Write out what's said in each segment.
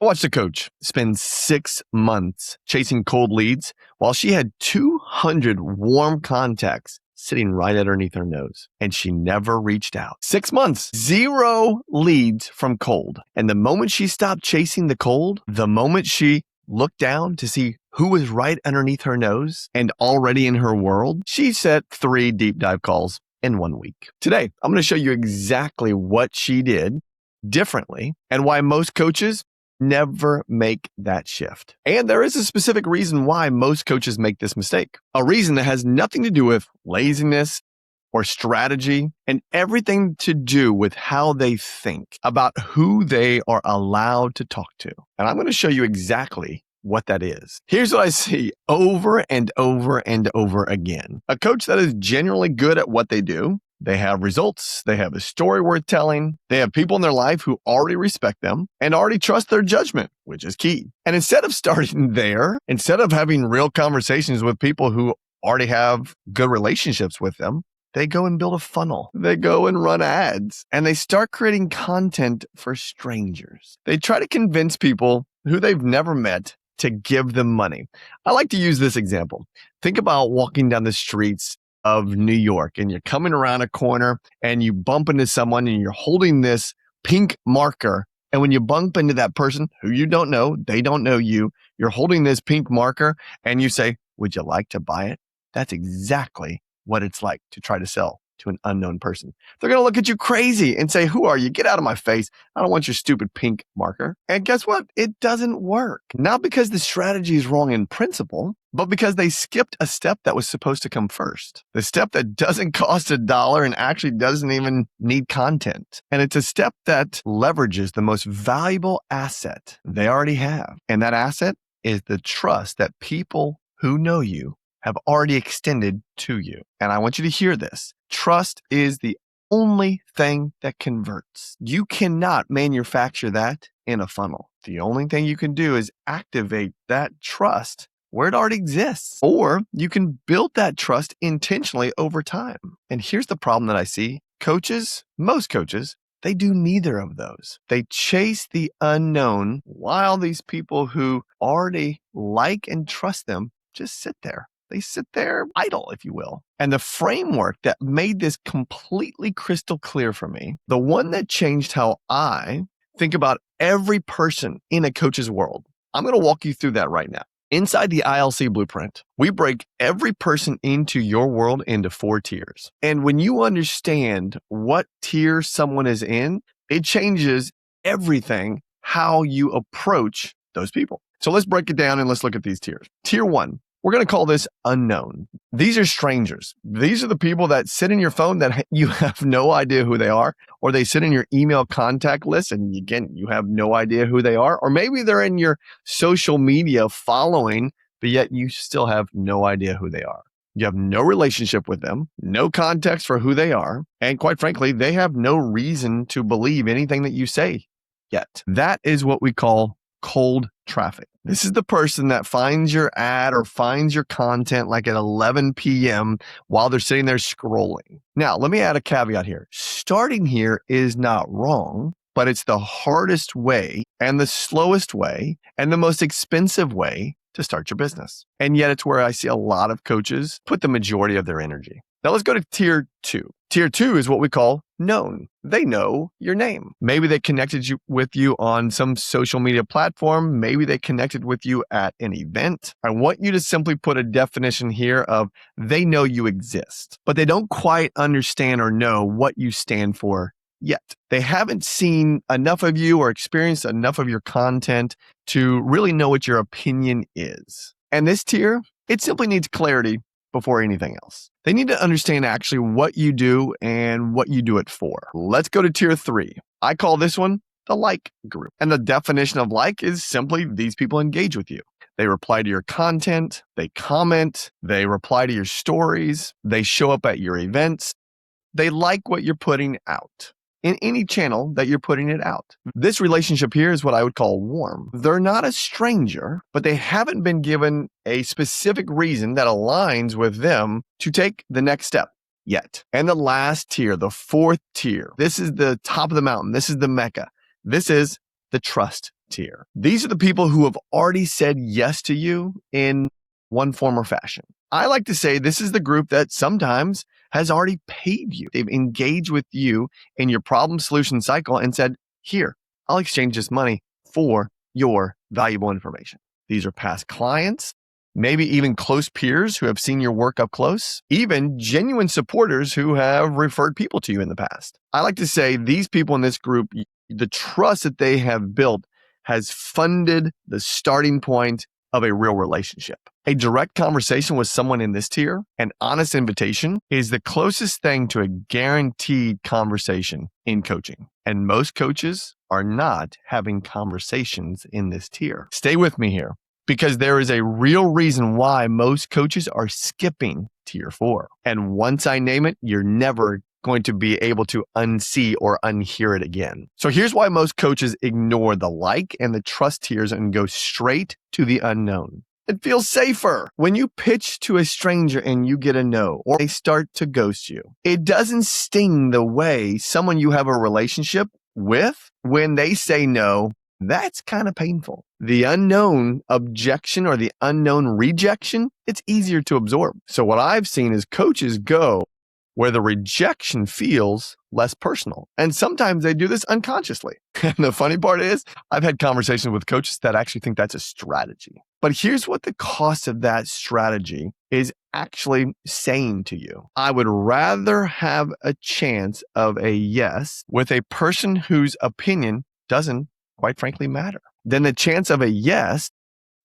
I watched a coach spend 6 months chasing cold leads while she had 200 warm contacts sitting right underneath her nose, and she never reached out. 6 months, 0 leads from cold. And the moment she stopped chasing the cold, the moment she looked down to see who was right underneath her nose and already in her world, she set 3 deep dive calls in 1 week. Today, I'm going to show you exactly what she did differently and why most coaches never make that shift. And there is a specific reason why most coaches make this mistake. A reason that has nothing to do with laziness or strategy and everything to do with how they think about who they are allowed to talk to. And I'm going to show you exactly what that is. Here's what I see over and over and over again. A coach that is genuinely good at what they do. They have results, they have a story worth telling, they have people in their life who already respect them and already trust their judgment, which is key. And instead of starting there, instead of having real conversations with people who already have good relationships with them, they go and build a funnel. They go and run ads and they start creating content for strangers. They try to convince people who they've never met to give them money. I like to use this example. Think about walking down the streets of New York and you're coming around a corner and you bump into someone and you're holding this pink marker. And when you bump into that person who you don't know, they don't know you, you're holding this pink marker and you say, "Would you like to buy it?" That's exactly what it's like to try to sell to an unknown person. They're going to look at you crazy and say, "Who are you? Get out of my face. I don't want your stupid pink marker." And guess what? It doesn't work. Not because the strategy is wrong in principle, but because they skipped a step that was supposed to come first. The step that doesn't cost $1 and actually doesn't even need content. And it's a step that leverages the most valuable asset they already have. And that asset is the trust that people who know you have already extended to you. And I want you to hear this. Trust is the only thing that converts. You cannot manufacture that in a funnel. The only thing you can do is activate that trust where it already exists. Or you can build that trust intentionally over time. And here's the problem that I see. Coaches, most coaches, they do neither of those. They chase the unknown while these people who already like and trust them just sit there. They sit there idle, if you will. And the framework that made this completely crystal clear for me, the one that changed how I think about every person in a coach's world, I'm going to walk you through that right now. Inside the ILC blueprint, we break every person into your world into 4 tiers. And when you understand what tier someone is in, it changes everything how you approach those people. So let's break it down and let's look at these tiers. Tier 1. We're going to call this unknown. These are strangers. These are the people that sit in your phone that you have no idea who they are, or they sit in your email contact list and again, you have no idea who they are, or maybe they're in your social media following, but yet you still have no idea who they are. You have no relationship with them, no context for who they are, and quite frankly, they have no reason to believe anything that you say yet. That is what we call cold traffic. This is the person that finds your ad or finds your content like at 11 p.m. while they're sitting there scrolling. Now, let me add a caveat here. Starting here is not wrong, but it's the hardest way and the slowest way and the most expensive way to start your business. And yet it's where I see a lot of coaches put the majority of their energy. Now let's go to tier 2. Tier 2 is what we call known. They know your name. Maybe they connected with you on some social media platform. Maybe they connected with you at an event. I want you to simply put a definition here of they know you exist, but they don't quite understand or know what you stand for yet. They haven't seen enough of you or experienced enough of your content to really know what your opinion is. And this tier, it simply needs clarity before anything else. They need to understand actually what you do and what you do it for. Let's go to tier 3. I call this one the like group. And the definition of like is simply these people engage with you. They reply to your content, they comment, they reply to your stories, they show up at your events. They like what you're putting out in any channel that you're putting it out. This relationship here is what I would call warm. They're not a stranger, but they haven't been given a specific reason that aligns with them to take the next step yet. And the last tier, the 4th tier, this is the top of the mountain. This is the Mecca. This is the trust tier. These are the people who have already said yes to you in one form or fashion. I like to say this is the group that sometimes has already paid you. They've engaged with you in your problem solution cycle and said, here, I'll exchange this money for your valuable information. These are past clients, maybe even close peers who have seen your work up close, even genuine supporters who have referred people to you in the past. I like to say these people in this group, the trust that they have built has funded the starting point of a real relationship. A direct conversation with someone in this tier, an honest invitation, is the closest thing to a guaranteed conversation in coaching. And most coaches are not having conversations in this tier. Stay with me here, because there is a real reason why most coaches are skipping tier 4. And once I name it, you're never going to be able to unsee or unhear it again. So here's why most coaches ignore the like and the trust tiers and go straight to the unknown. It feels safer when you pitch to a stranger and you get a no, or they start to ghost you. It doesn't sting the way someone you have a relationship with when they say no. That's kind of painful. The unknown objection or the unknown rejection, it's easier to absorb. So what I've seen is coaches go where the rejection feels less personal. And sometimes they do this unconsciously. And the funny part is, I've had conversations with coaches that actually think that's a strategy. But here's what the cost of that strategy is actually saying to you. I would rather have a chance of a yes with a person whose opinion doesn't, quite frankly, matter than the chance of a yes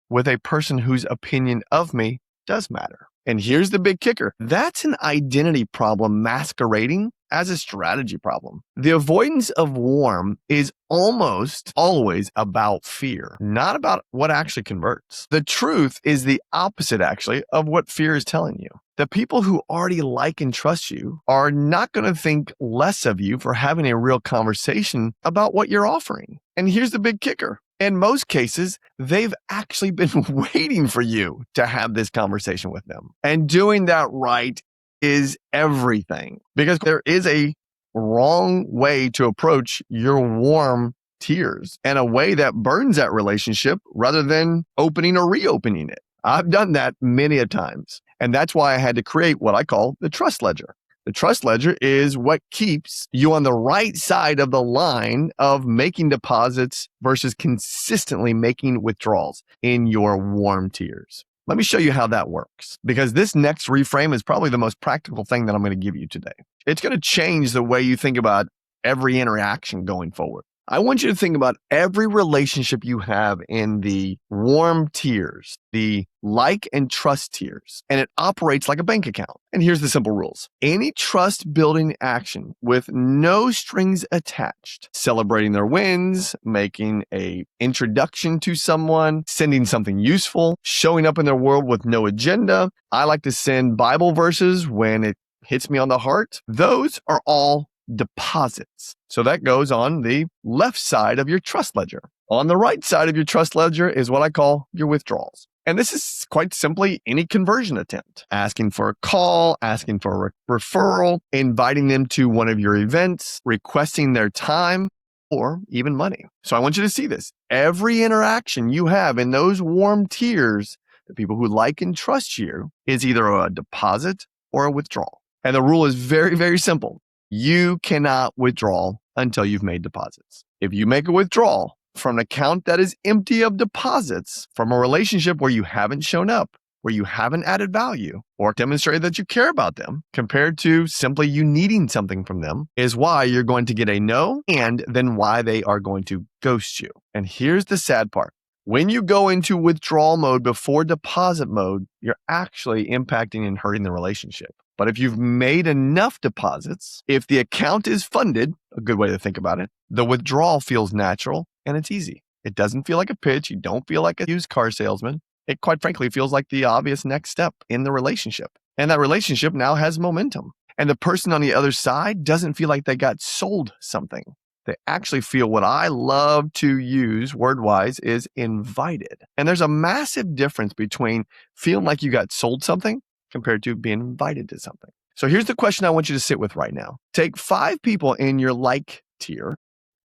with a person whose opinion of me does matter. And here's the big kicker. That's an identity problem masquerading as a strategy problem. The avoidance of warm is almost always about fear, not about what actually converts. The truth is the opposite, actually, of what fear is telling you. The people who already like and trust you are not going to think less of you for having a real conversation about what you're offering. And here's the big kicker. In most cases, they've actually been waiting for you to have this conversation with them. And doing that right is everything, because there is a wrong way to approach your warm tiers and a way that burns that relationship rather than opening or reopening it. I've done that many a times. And that's why I had to create what I call the trust ledger. The trust ledger is what keeps you on the right side of the line of making deposits versus consistently making withdrawals in your warm tiers. Let me show you how that works, because this next reframe is probably the most practical thing that I'm going to give you today. It's going to change the way you think about every interaction going forward. I want you to think about every relationship you have in the warm tiers, the like and trust tiers, and it operates like a bank account. And here's the simple rules. Any trust building action with no strings attached, celebrating their wins, making an introduction to someone, sending something useful, showing up in their world with no agenda. I like to send Bible verses when it hits me on the heart. Those are all deposits. So that goes on the left side of your trust ledger. On the right side of your trust ledger is what I call your withdrawals. And this is quite simply any conversion attempt, asking for a call, asking for a referral, inviting them to one of your events, requesting their time, or even money. So I want you to see this. Every interaction you have in those warm tiers, the people who like and trust you, is either a deposit or a withdrawal. And the rule is very, very simple. You cannot withdraw until you've made deposits. If you make a withdrawal from an account that is empty of deposits, from a relationship where you haven't shown up, where you haven't added value or demonstrated that you care about them, compared to simply you needing something from them, is why you're going to get a no, and then why they are going to ghost you. And here's the sad part. When you go into withdrawal mode before deposit mode, you're actually impacting and hurting the relationship. But if you've made enough deposits, if the account is funded, a good way to think about it, the withdrawal feels natural and it's easy. It doesn't feel like a pitch. You don't feel like a used car salesman. It quite frankly feels like the obvious next step in the relationship. And that relationship now has momentum. And the person on the other side doesn't feel like they got sold something. They actually feel what I love to use word-wise is invited. And there's a massive difference between feeling like you got sold something compared to being invited to something. So here's the question I want you to sit with right now. Take 5 people in your like tier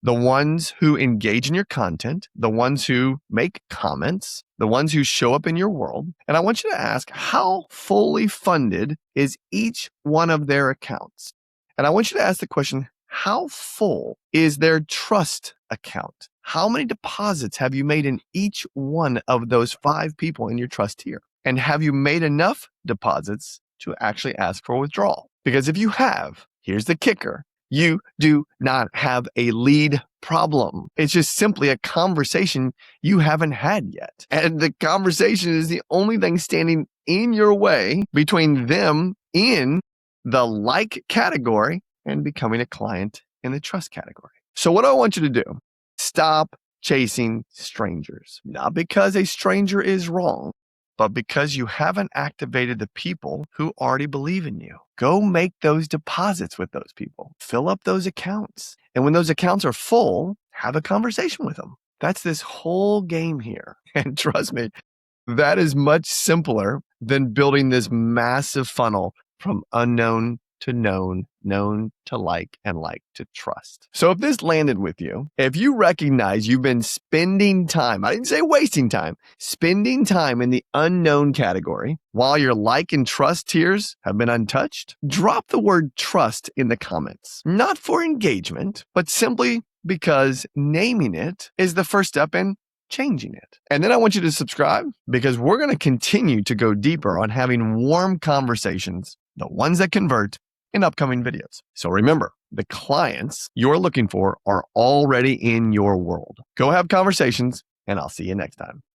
the ones who engage in your content, the ones who make comments, the ones who show up in your world. And I want you to ask, how fully funded is each one of their accounts? And I want you to ask the question, how full is their trust account? How many deposits have you made in each one of those 5 people in your trust tier? And have you made enough deposits to actually ask for withdrawal? Because if you have, here's the kicker. You do not have a lead problem. It's just simply a conversation you haven't had yet. And the conversation is the only thing standing in your way between them in the like category and becoming a client in the trust category. So what do I want you to do? Stop chasing strangers. Not because a stranger is wrong, but because you haven't activated the people who already believe in you. Go make those deposits with those people. Fill up those accounts. And when those accounts are full, have a conversation with them. That's this whole game here. And trust me, that is much simpler than building this massive funnel from unknown to known, known to like, and like to trust. So if this landed with you, if you recognize you've been spending time, I didn't say wasting time, spending time in the unknown category while your like and trust tiers have been untouched, drop the word trust in the comments. Not for engagement, but simply because naming it is the first step in changing it. And then I want you to subscribe because we're going to continue to go deeper on having warm conversations, the ones that convert, in upcoming videos. So remember, the clients you're looking for are already in your world. Go have conversations, and I'll see you next time.